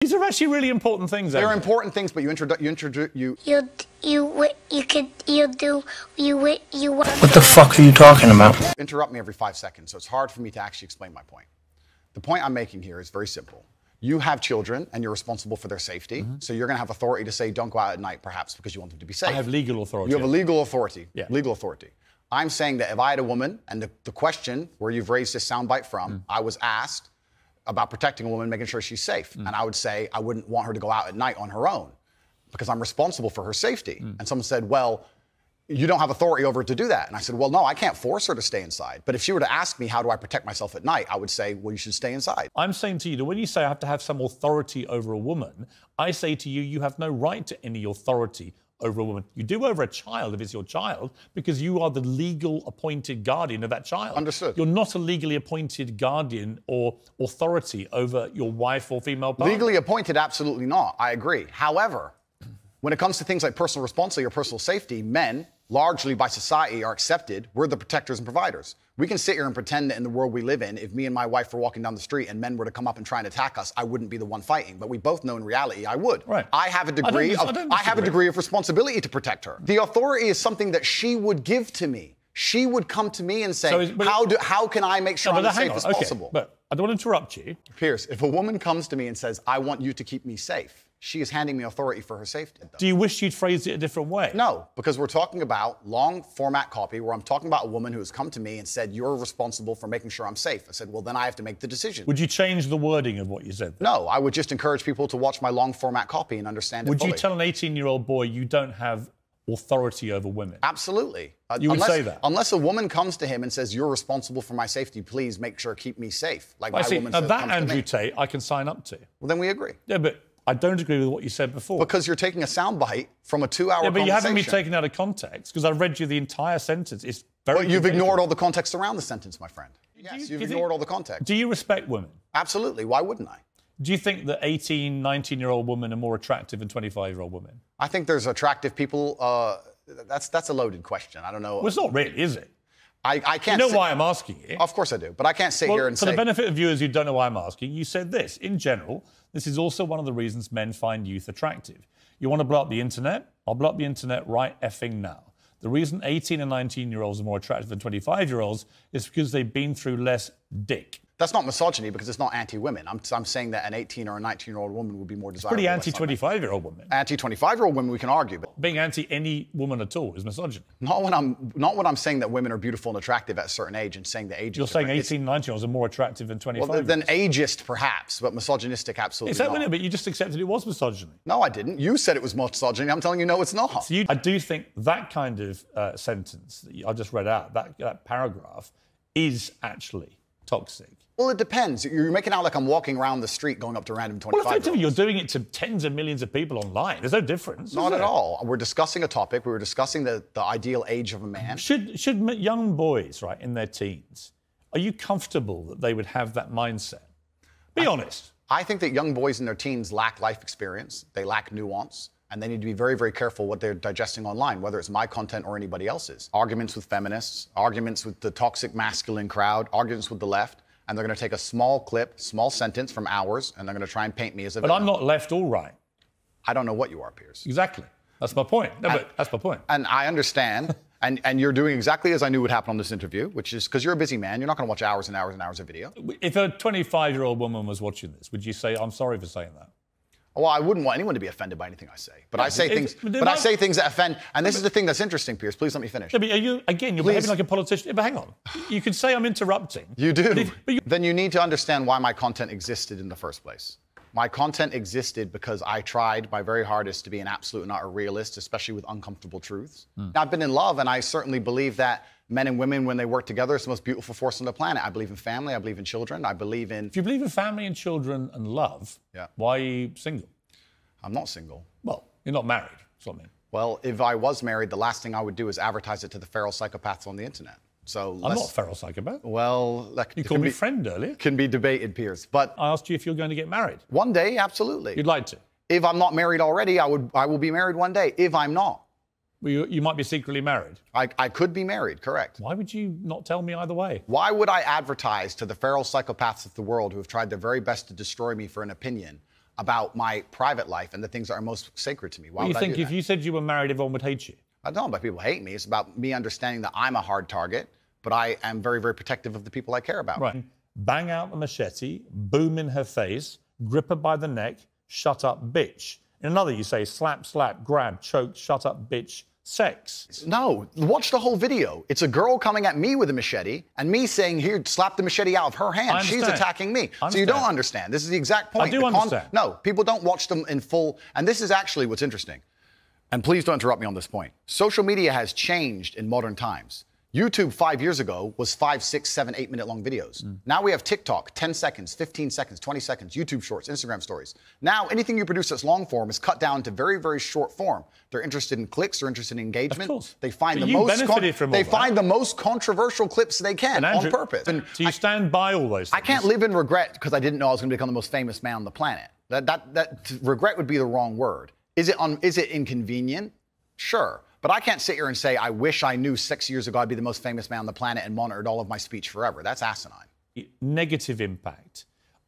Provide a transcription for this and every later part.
These are actually really important things. They're important things, but you What the fuck are you talking about? interrupt me every 5 seconds, so it's hard for me to actually explain my point. The point I'm making here is very simple. You have children, and you're responsible for their safety, so you're going to have authority to say, don't go out at night, perhaps, because you want them to be safe. I have legal authority. You have a legal authority. Yeah. Legal authority. I'm saying that if I had a woman, and the question where you've raised this soundbite from, I was asked about protecting a woman, making sure she's safe. And I would say I wouldn't want her to go out at night on her own because I'm responsible for her safety. And someone said, well, you don't have authority over her to do that. And I said, well, no, I can't force her to stay inside. But if she were to ask me, how do I protect myself at night? I would say, well, you should stay inside. I'm saying to you that when you say I have to have some authority over a woman, I say to you, you have no right to any authority over a woman. You do over a child if it's your child, because you are the legal appointed guardian of that child. Understood. You're not a legally appointed guardian or authority over your wife or female partner. Legally appointed, absolutely not. I agree. However, when it comes to things like personal responsibility or personal safety, men, largely by society, are accepted. We're the protectors and providers. We can sit here and pretend that in the world we live in, if me and my wife were walking down the street and men were to come up and try and attack us, I wouldn't be the one fighting. But we both know in reality I would. Right. I have a degree of responsibility to protect her. The authority is something that she would give to me. She would come to me and say, how can I make sure I'm as safe as possible? But I don't want to interrupt you. Piers, if a woman comes to me and says, I want you to keep me safe, she is handing me authority for her safety. Do you wish you'd phrased it a different way? No, because we're talking about long format copy where I'm talking about a woman who has come to me and said, you're responsible for making sure I'm safe. I said, well, then I have to make the decision. Would you change the wording of what you said? No, I would just encourage people to watch my long format copy and understand it fully. fully. Would you tell an 18-year-old boy you don't have authority over women? Absolutely. You would say that? Unless a woman comes to him and says, you're responsible for my safety, please make sure, keep me safe. Like my woman now says, that, Andrew Tate, I can sign up to. Well, then we agree. Yeah, but I don't agree with what you said before. Because you're taking a soundbite from a 2-hour conversation. Yeah, but you haven't been taken out of context, because I read you the entire sentence. It's very But you've ignored all the context around the sentence, my friend. Yes, you've ignored all the context. Do you respect women? Absolutely. Why wouldn't I? Do you think that 18, 19-year-old women are more attractive than 25-year-old women? I think there's attractive people. That's a loaded question. I don't know. Well, it's not really, is it? I can't. You know why I'm asking you? Of course I do, but I can't sit here and say. For the benefit of viewers who don't know why I'm asking, you said this. In general, this is also one of the reasons men find youth attractive. You want to blow up the internet? I'll blow up the internet right effing now. The reason 18 and 19-year-olds are more attractive than 25-year-olds is because they've been through less dick. That's not misogyny because it's not anti-women. I'm saying that an 18 or a 19-year-old woman would be more desirable. Pretty anti-25-year-old women. Anti-25-year-old women we can argue, but being anti any woman at all is misogyny. Not when I'm saying that women are beautiful and attractive at a certain age and saying the age. You're saying 18, 19-year-olds are more attractive than 25. Well, than ageist perhaps, but misogynistic absolutely. Is that not. But you just accepted it was misogyny. No, I didn't. You said it was misogyny. I'm telling you, no, it's not. So I do think that kind of sentence that I just read out, that paragraph, is actually toxic. Well, it depends. You're making out like I'm walking around the street going up to random 25-year-olds. Well, effectively, you're doing it to tens of millions of people online. There's no difference. Not at all. We're discussing a topic. We were discussing the ideal age of a man. Should young boys, right, in their teens, are you comfortable that they would have that mindset? Be honest. I think that young boys in their teens lack life experience. They lack nuance. And they need to be very, very careful what they're digesting online, whether it's my content or anybody else's. Arguments with feminists, arguments with the toxic masculine crowd, arguments with the left. And they're going to take a small clip, small sentence from ours, and they're going to try and paint me as a villain. But I'm not left or right. I don't know what you are, Piers. Exactly. That's my point. No, but that's my point. And I understand. and you're doing exactly as I knew would happen on this interview, which is because you're a busy man. You're not going to watch hours and hours and hours of video. If a 25-year-old woman was watching this, would you say, I'm sorry for saying that? Well, I wouldn't want anyone to be offended by anything I say. But I say things that offend. And this is the thing that's interesting, Piers. Please let me finish. Yeah, but you're behaving like a politician. But hang on. You can say I'm interrupting. You do. Then you need to understand why my content existed in the first place. My content existed because I tried my very hardest to be an absolute and utter realist, especially with uncomfortable truths. Now, I've been in love, and I certainly believe that men and women, when they work together, it's the most beautiful force on the planet. I believe in family. I believe in children. I believe in... If you believe in family and children and love, why are you single? I'm not single. Well, you're not married. That's what I mean. Well, if I was married, the last thing I would do is advertise it to the feral psychopaths on the internet. So I'm not a feral psychopath. Well, you called me friend earlier. Can be debated, Piers. But I asked you if you're going to get married. One day, absolutely. You'd like to. If I'm not married already, I will be married one day. If I'm not, well, you might be secretly married. I could be married, correct. Why would you not tell me either way? Why would I advertise to the feral psychopaths of the world who have tried their very best to destroy me for an opinion? about my private life and the things that are most sacred to me. Why Well, you would I think do if that? you said you were married, everyone would hate you? I don't know about people hate me. It's about me understanding that I'm a hard target, but I am very, very protective of the people I care about. Right. Bang out the machete, boom in her face, grip her by the neck, shut up, bitch. In another, you say slap, slap, grab, choke, shut up, bitch, sex. No, watch the whole video. It's a girl coming at me with a machete and me saying, here, slap the machete out of her hand. She's attacking me. So you don't understand. This is the exact point. I do understand. No, people don't watch them in full. And this is actually what's interesting. And please don't interrupt me on this point. Social media has changed in modern times. YouTube 5 years ago was 5, 6, 7, 8 minute long videos. Now we have TikTok, 10 seconds, 15 seconds, 20 seconds, YouTube shorts, Instagram stories. Now anything you produce that's long form is cut down to very, very short form. They're interested in clicks, they're interested in engagement. Of course. They find But the you most benefited from all they that. find the most controversial clips they can Andrew, on purpose. So you stand by all those things? I can't live in regret because I didn't know I was going to become the most famous man on the planet. That regret would be the wrong word. Is it inconvenient? Sure. But I can't sit here and say, I wish I knew 6 years ago I'd be the most famous man on the planet and monitored all of my speech forever. That's asinine. Negative impact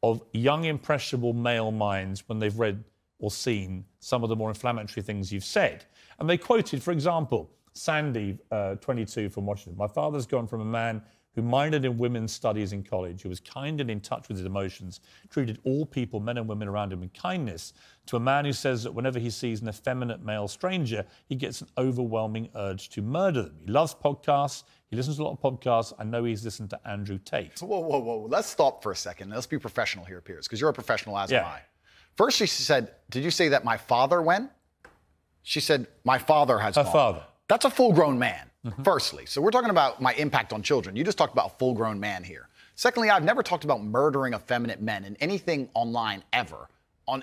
of young, impressionable male minds when they've read or seen some of the more inflammatory things you've said. And they quoted, for example, Sandy, 22, from Washington. My father's gone from a man who minored in women's studies in college, who was kind and in touch with his emotions, treated all people, men and women around him, with kindness, to a man who says that whenever he sees an effeminate male stranger, he gets an overwhelming urge to murder them. He loves podcasts. He listens to a lot of podcasts. I know he's listened to Andrew Tate. Whoa, whoa, whoa. Let's stop for a second. Let's be professional here, Piers, because you're a professional, as am I. First, she said, did you say that my father went? She said, my father has gone. Her father. That's a full-grown man, firstly. So we're talking about my impact on children. You just talked about a full-grown man here. Secondly, I've never talked about murdering effeminate men in anything online ever,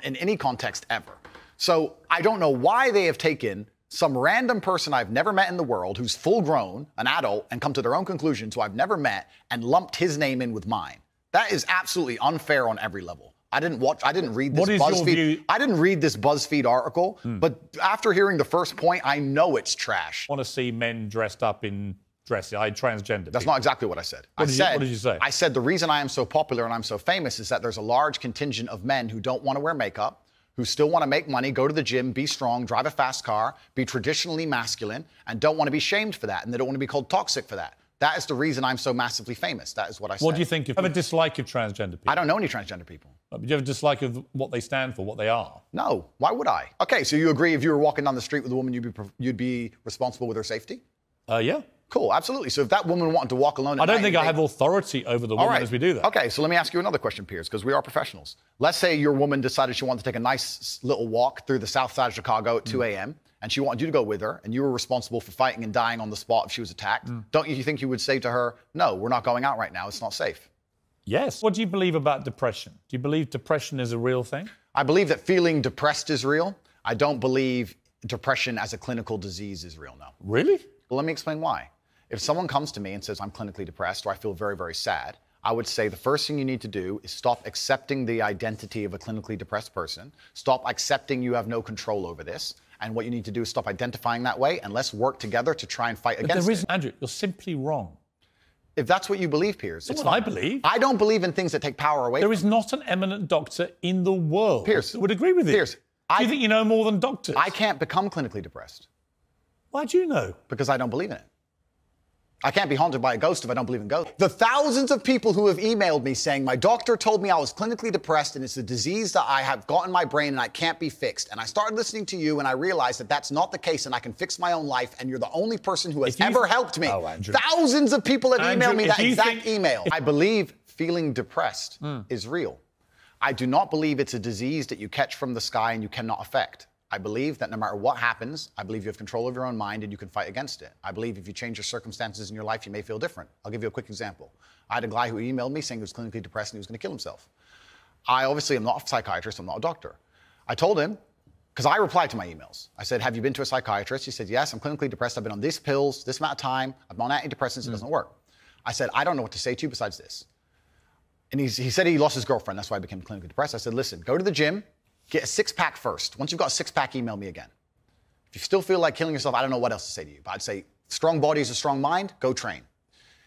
in any context ever. So I don't know why they have taken some random person I've never met in the world who's full-grown, an adult, and come to their own conclusions who I've never met and lumped his name in with mine. That is absolutely unfair on every level. I didn't read this BuzzFeed. I didn't read this BuzzFeed article, but after hearing the first point, I know it's trash. I want to see men dressed up in dresses. Transgender. That's not exactly what I said. What did you say? I said the reason I am so popular and I'm so famous is that there's a large contingent of men who don't want to wear makeup, who still want to make money, go to the gym, be strong, drive a fast car, be traditionally masculine, and don't want to be shamed for that, and they don't want to be called toxic for that. That is the reason I'm so massively famous. That is what I said. What do you think? You have a dislike of transgender people? I don't know any transgender people. But you have a dislike of what they stand for, what they are? No. Why would I? Okay, so you agree if you were walking down the street with a woman, you'd be responsible with her safety? Yeah. Cool, absolutely. So if that woman wanted to walk alone at I don't night think I have authority over the woman as we do that. Okay, so let me ask you another question, Piers, because we are professionals. Let's say your woman decided she wanted to take a nice little walk through the south side of Chicago at 2 a.m., and she wanted you to go with her, and you were responsible for fighting and dying on the spot if she was attacked. Don't you think you would say to her, no, we're not going out right now, it's not safe? Yes. What do you believe about depression? Do you believe depression is a real thing? I believe that feeling depressed is real. I don't believe depression as a clinical disease is real, no. Really? Well, let me explain why. If someone comes to me and says, I'm clinically depressed or I feel very, very sad, I would say the first thing you need to do is stop accepting the identity of a clinically depressed person. Stop accepting you have no control over this. And what you need to do is stop identifying that way, and let's work together to try and fight against it. Andrew, you're simply wrong. If that's what you believe, Piers. That's what I believe. I don't believe in things that take power away. There is not an eminent doctor in the world Piers, that would agree with you. Piers, do you think you know more than doctors? I can't become clinically depressed. Why do you know? Because I don't believe in it. I can't be haunted by a ghost if I don't believe in ghosts. The thousands of people who have emailed me saying, my doctor told me I was clinically depressed and it's a disease that I have got in my brain and I can't be fixed. And I started listening to you and I realized that that's not the case and I can fix my own life and you're the only person who has ever helped me. Oh, Andrew. Thousands of people have emailed me that exact email. email. I believe feeling depressed is real. I do not believe it's a disease that you catch from the sky and you cannot affect. I believe that no matter what happens, I believe you have control of your own mind and you can fight against it. I believe if you change your circumstances in your life, you may feel different. I'll give you a quick example. I had a guy who emailed me saying he was clinically depressed and he was going to kill himself. I obviously am not a psychiatrist, I'm not a doctor. I told him, because I replied to my emails. I said, have you been to a psychiatrist? He said, yes, I'm clinically depressed. I've been on these pills, this amount of time. I'm on antidepressants, it doesn't work. I said, I don't know what to say to you besides this. And he said he lost his girlfriend, that's why I became clinically depressed. I said, listen, go to the gym, get a six-pack first. Once you've got a six-pack, email me again. If you still feel like killing yourself, I don't know what else to say to you. But I'd say, strong body is a strong mind, go train.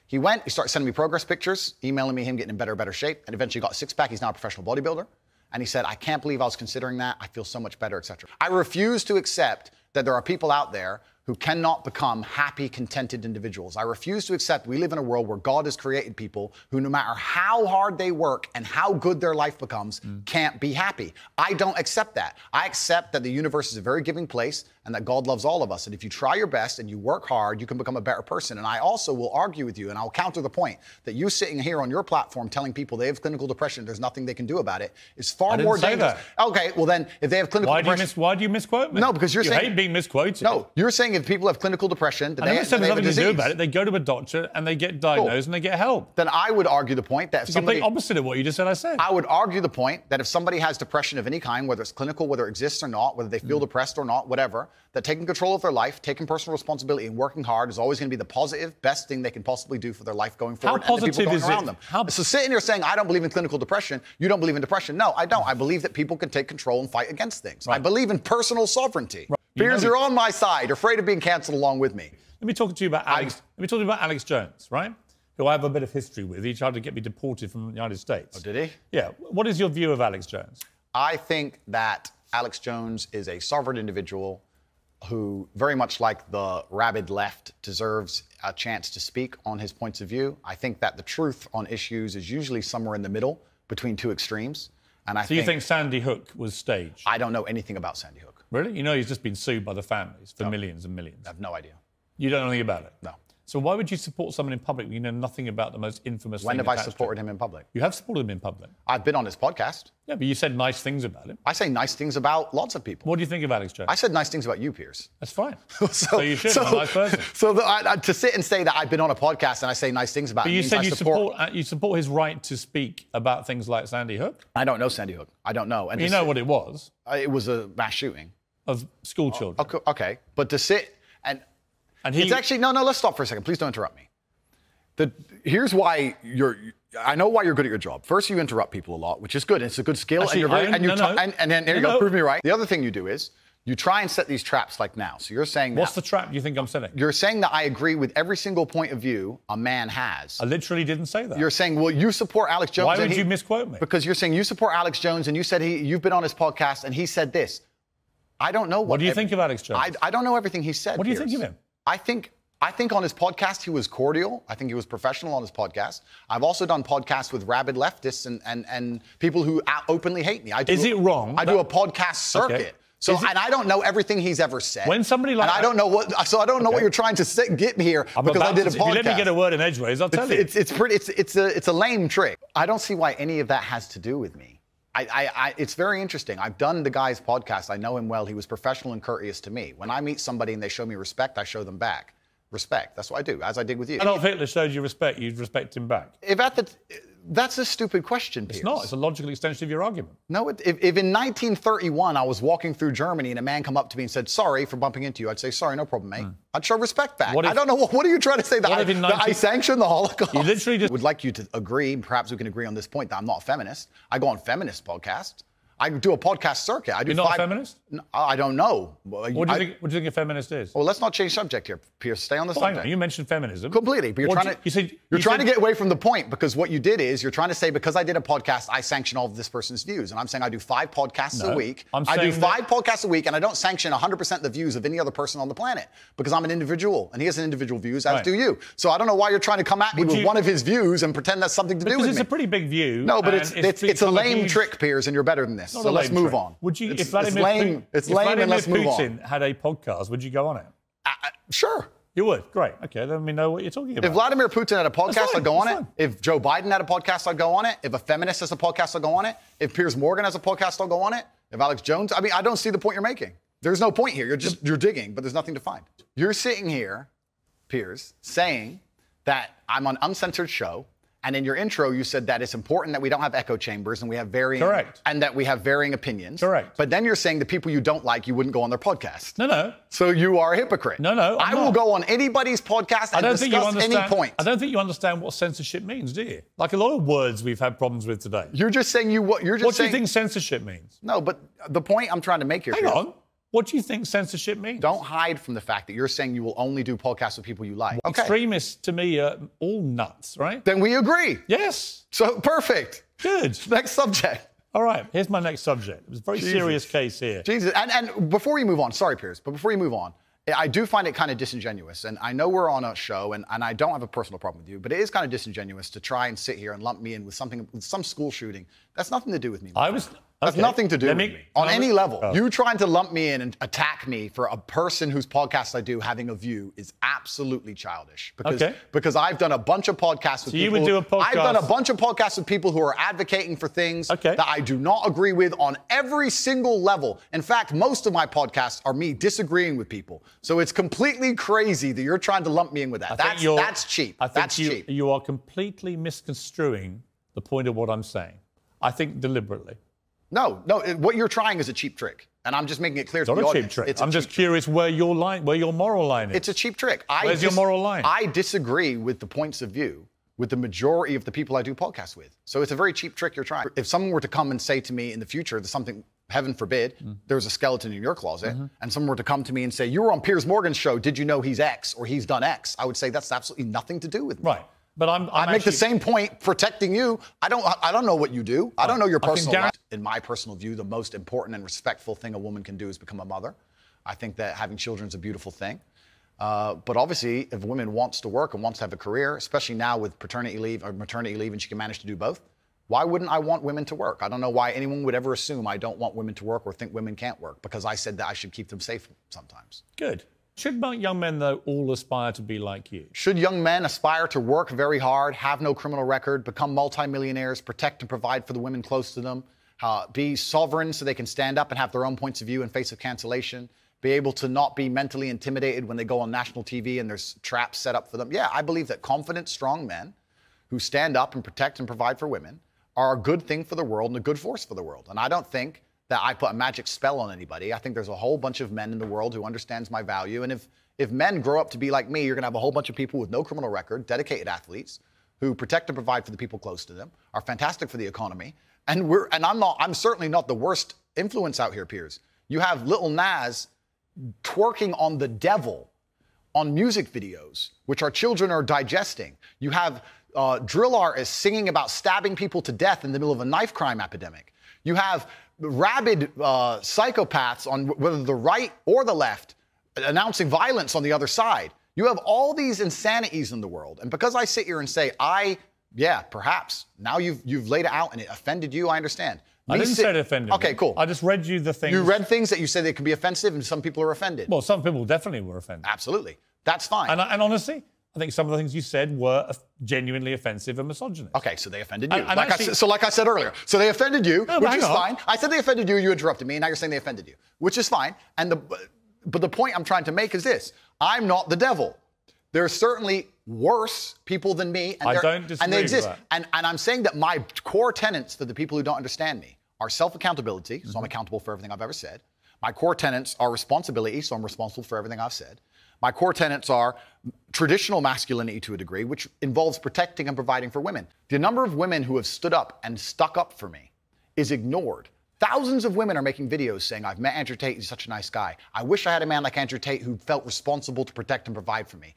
He went, he started sending me progress pictures, emailing me him getting in better shape, and eventually got a six-pack. He's now a professional bodybuilder. and he said, I can't believe I was considering that. I feel so much better, etc. I refuse to accept that there are people out there who cannot become happy, contented individuals. I refuse to accept we live in a world where God has created people who, no matter how hard they work and how good their life becomes, can't be happy. I don't accept that. I accept that the universe is a very giving place and that God loves all of us. And if you try your best and you work hard, you can become a better person. And I also will argue with you, and I'll counter the point that you sitting here on your platform telling people they have clinical depression, there's nothing they can do about it, is far more dangerous. Okay, well then, if they have clinical depression... Why do you misquote me? No, because you're saying... You hate being misquoted. No, you're saying if people have clinical depression, that I never said they there's have a nothing to disease. do about it. They go to a doctor and they get diagnosed and they get help. Then I would argue the point that if It's somebody... the complete opposite of what you just said I said. I would argue the point that if somebody has depression of any kind, whether it's clinical, whether it exists or not, whether they feel depressed or not, whatever, that taking control of their life, taking personal responsibility and working hard is always going to be the positive, best thing they can possibly do for their life going forward. How positive and the people is going around it? them. So sitting here saying, I don't believe in clinical depression, you don't believe in depression. No, I don't. I believe that people can take control and fight against things. Right. I believe in personal sovereignty. Right. Piers, you're on my side, afraid of being cancelled along with me. Let me talk to you about Alex. Let me talk to you about Alex Jones, right? Who I have a bit of history with. He tried to get me deported from the United States. Oh, did he? Yeah. What is your view of Alex Jones? I think that Alex Jones is a sovereign individual who, very much like the rabid left, deserves a chance to speak on his points of view. I think that the truth on issues is usually somewhere in the middle between two extremes. And So you think Sandy Hook was staged? I don't know anything about Sandy Hook. Really? You know he's just been sued by the families for millions and millions. I have no idea. You don't know anything about it? No. So why would you support someone in public when you know nothing about the most infamous When thing have I attached to supported him in public? You have supported him in public. I've been on his podcast. Yeah, but you said nice things about him. I say nice things about lots of people. What do you think of Alex Jones? I said nice things about you, Piers. That's fine. So you should. I'm a nice person. So to sit and say that I've been on a podcast and I say nice things about him But you means said I you support his right to speak about things like Sandy Hook. I don't know Sandy Hook. I don't know. And You know what it was? It was a mass shooting. Of school children. Okay, but to sit and he... It's actually, no, let's stop for a second. Please don't interrupt me. Here's why I know why you're good at your job. First, you interrupt people a lot, which is good. It's a good skill. Actually, and then there you go, prove me right. The other thing you do is you try and set these traps like now. So you're saying What's the trap you think I'm setting? You're saying that I agree with every single point of view a man has. I literally didn't say that. You're saying, well, you support Alex Jones. Why would you misquote me? Because you're saying you support Alex Jones and you said you've been on his podcast and he said this. I don't know what do you think of Alex Jones? I don't know everything he said. What do you think of him? I think on his podcast, he was cordial. I think he was professional on his podcast. I've also done podcasts with rabid leftists and people who openly hate me. Is it wrong? I do a podcast circuit. Okay. So, and I don't know everything he's ever said. When somebody like... And I don't know what you're trying to get me here because I did a podcast. If you let me get a word in edgeways, I'll tell you. It's a lame trick. I don't see why any of that has to do with me. It's very interesting. I've done the guy's podcast. I know him well. He was professional and courteous to me. When I meet somebody and they show me respect, I show them back. Respect. That's what I do, as I did with you. Adolf Hitler showed you respect. You'd respect him back. That's a stupid question, Piers. It's not. It's a logical extension of your argument. No, if in 1931 I was walking through Germany and a man come up to me and said, sorry for bumping into you, I'd say, sorry, no problem, mate. I'd show respect back. I don't know, what are you trying to say? That I sanction the Holocaust? You literally just... would like you to agree, perhaps we can agree on this point, that I'm not a feminist. I go on feminist podcasts. I do a podcast circuit. You're not a feminist? I don't know. What do you think a feminist is? Well, let's not change subject here, Piers. Stay on the subject. Hang on, you mentioned feminism. Completely, but you're trying to get away from the point because what you did is you're trying to say because I did a podcast, I sanction all of this person's views. And I'm saying I do 5 podcasts a week. I do 5 podcasts a week and I don't sanction 100% the views of any other person on the planet because I'm an individual and he has an individual views, as do you. So I don't know why you're trying to come at me with one of his views and pretend that's something to do with me. Because it's a pretty big view. No, but it's a lame trick, Piers, and you're better than this. So let's move on. Would you, it's lame, and let's move on. Putin had a podcast, would you go on it? Sure. You would? Great. Okay, then we know what you're talking about. If Vladimir Putin had a podcast, I'd go on it. If Joe Biden had a podcast, I'd go on it. If a feminist has a podcast, I'll go on it. If Piers Morgan has a podcast, I'll go on it. If Alex Jones, I don't see the point you're making. There's no point here. You're digging, but there's nothing to find. You're sitting here, Piers, saying that I'm on uncensored show. And in your intro, you said that it's important that we don't have echo chambers and we have varying... Correct. And that we have varying opinions. Correct. But then you're saying the people you don't like, you wouldn't go on their podcast. No. So you are a hypocrite. No, I will go on anybody's podcast and discuss any point. I don't think you understand what censorship means, do you? Like a lot of words we've had problems with today. You're just saying What do you think censorship means? No, but the point I'm trying to make here... Hang on. What do you think censorship means? Don't hide from the fact that you're saying you will only do podcasts with people you like. Okay. Extremists, to me, are all nuts, right? Then we agree. Yes. So, perfect. Good. Next subject. All right, here's my next subject. It was a very serious case here. Jesus. And before you move on, sorry, Piers, but before you move on, I do find it kind of disingenuous. And I know we're on a show, and I don't have a personal problem with you, but it is kind of disingenuous to try and sit here and lump me in with some school shooting. That's nothing to do with me. That's nothing to do with me. On any level. Oh. You trying to lump me in and attack me for a person whose podcast I do having a view is absolutely childish. Because I've done a bunch of podcasts with people. You would do a podcast. I've done a bunch of podcasts with people who are advocating for things that I do not agree with on every single level. In fact, most of my podcasts are me disagreeing with people. So it's completely crazy that you're trying to lump me in with that. That's cheap. That's cheap. You are completely misconstruing the point of what I'm saying. I think deliberately. No, what you're trying is a cheap trick. And I'm just making it clear to the audience. It's not a cheap trick. I'm just curious where your moral line is. It's a cheap trick. Where's your moral line? I disagree with the points of view with the majority of the people I do podcasts with. So it's a very cheap trick you're trying. If someone were to come and say to me in the future, there's something, heaven forbid, there's a skeleton in your closet, and someone were to come to me and say, you were on Piers Morgan's show, did you know he's X or he's done X? I would say that's absolutely nothing to do with me. Right. But I make the same point protecting you. I don't know what you do. I don't know your personal life. In my personal view, the most important and respectful thing a woman can do is become a mother. I think that having children is a beautiful thing. But obviously, if a woman wants to work and wants to have a career, especially now with paternity leave or maternity leave, and she can manage to do both, why wouldn't I want women to work? I don't know why anyone would ever assume I don't want women to work or think women can't work, because I said that I should keep them safe sometimes. Good. Should young men, though, all aspire to be like you? Should young men aspire to work very hard, have no criminal record, become multimillionaires, protect and provide for the women close to them, be sovereign so they can stand up and have their own points of view in face of cancellation, be able to not be mentally intimidated when they go on national TV and there's traps set up for them? Yeah, I believe that confident, strong men who stand up and protect and provide for women are a good thing for the world and a good force for the world. And I don't think that I put a magic spell on anybody. I think there's a whole bunch of men in the world who understands my value. And if men grow up to be like me, you're gonna have a whole bunch of people with no criminal record, dedicated athletes, who protect and provide for the people close to them, are fantastic for the economy. And I'm certainly not the worst influence out here, Piers. You have Lil Nas twerking on the devil on music videos, which our children are digesting. You have drill artists singing about stabbing people to death in the middle of a knife crime epidemic. You have rabid psychopaths on whether the right or the left announcing violence on the other side. You have all these insanities in the world. And because I sit here and say, yeah, perhaps, now you've laid it out and it offended you, I understand. I didn't say it offended me. Okay, cool. I just read you the things. You read things that you said they could be offensive and some people are offended. Well, some people definitely were offended. Absolutely. That's fine. And honestly, I think some of the things you said were genuinely offensive and misogynist. Okay, so they offended you. Like I said earlier. So they offended you, which is fine. I said they offended you, you interrupted me, and now you're saying they offended you, which is fine. But the point I'm trying to make is this. I'm not the devil. There are certainly worse people than me. And I don't disagree and they exist. With that. And I'm saying that my core tenets for the people who don't understand me are self-accountability, so I'm accountable for everything I've ever said. My core tenets are responsibility, so I'm responsible for everything I've said. My core tenets are traditional masculinity to a degree, which involves protecting and providing for women. The number of women who have stood up and stuck up for me is ignored. Thousands of women are making videos saying, I've met Andrew Tate, he's such a nice guy. I wish I had a man like Andrew Tate who felt responsible to protect and provide for me.